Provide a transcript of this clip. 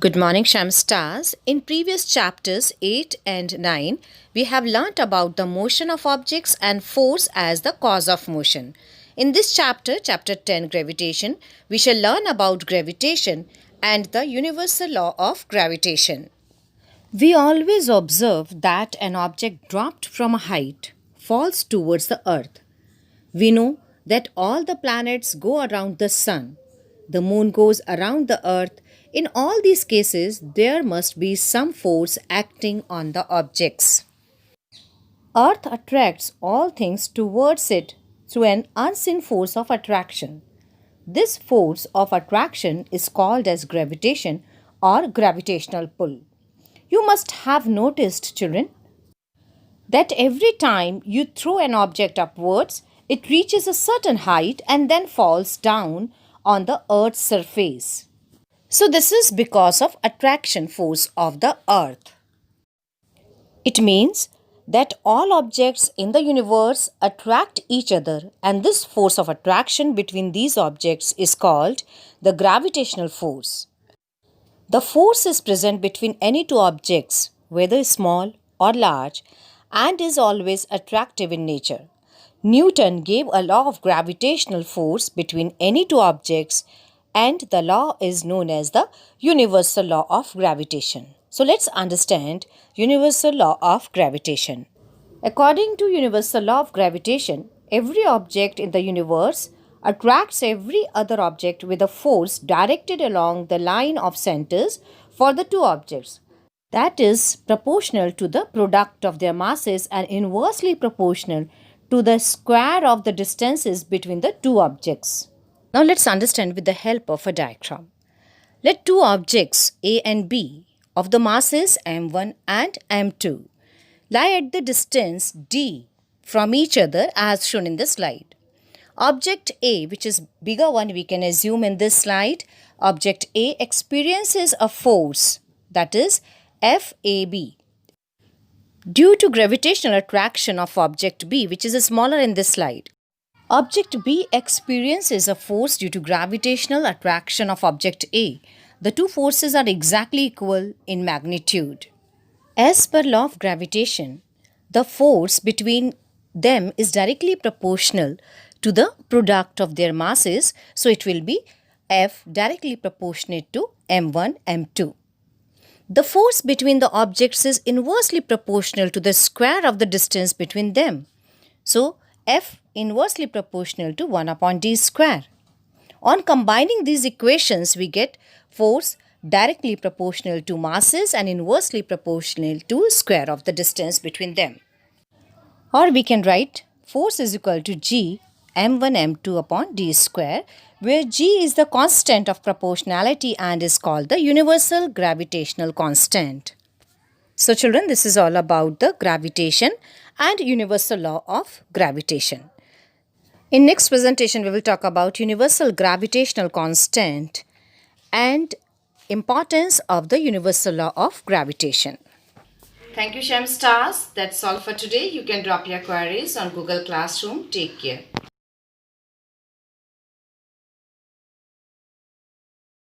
Good morning, Sham Stars. In previous chapters 8 and 9, we have learnt about the motion of objects and force as the cause of motion. In this chapter, chapter 10, Gravitation, we shall learn about gravitation and the universal law of gravitation. We always observe that an object dropped from a height falls towards the earth. We know that all the planets go around the sun. The moon goes around the earth. In all these cases, there must be some force acting on the objects. Earth attracts all things towards it through an unseen force of attraction. This force of attraction is called as gravitation or gravitational pull. You must have noticed, children, that every time you throw an object upwards, it reaches a certain height and then falls down on the earth's surface. So this is because of attraction force of the earth. It means that all objects in the universe attract each other, and this force of attraction between these objects is called the gravitational force. The force is present between any two objects, whether small or large, and is always attractive in nature. Newton gave a law of gravitational force between any two objects, and the law is known as the universal law of gravitation. So let's understand universal law of gravitation. According to universal law of gravitation, every object in the universe attracts every other object with a force directed along the line of centers for the two objects. That is proportional to the product of their masses and inversely proportional to the square of the distances between the two objects. Now let's understand with the help of a diagram. Let two objects A and B of the masses m1 and m2 lie at the distance d from each other as shown in the slide. Object A, which is bigger one, we can assume in this slide, object A experiences a force, that is FAB, due to gravitational attraction of object B, which is smaller in this slide. Object B experiences a force due to gravitational attraction of object A. The two forces are exactly equal in magnitude. As per law of gravitation, the force between them is directly proportional to the product of their masses, so it will be F directly proportionate to m1, m2. The force between the objects is inversely proportional to the square of the distance between them. So, F inversely proportional to 1 upon d square. On combining these equations, we get force directly proportional to masses and inversely proportional to square of the distance between them. Or we can write force is equal to G m1 m2 upon d square, where G is the constant of proportionality and is called the universal gravitational constant. So children, this is all about the gravitation and universal law of gravitation. In next presentation, we will talk about universal gravitational constant and importance of the universal law of gravitation. Thank you, Shem Stars. That's all for today. You can drop your queries on Google Classroom. Take care.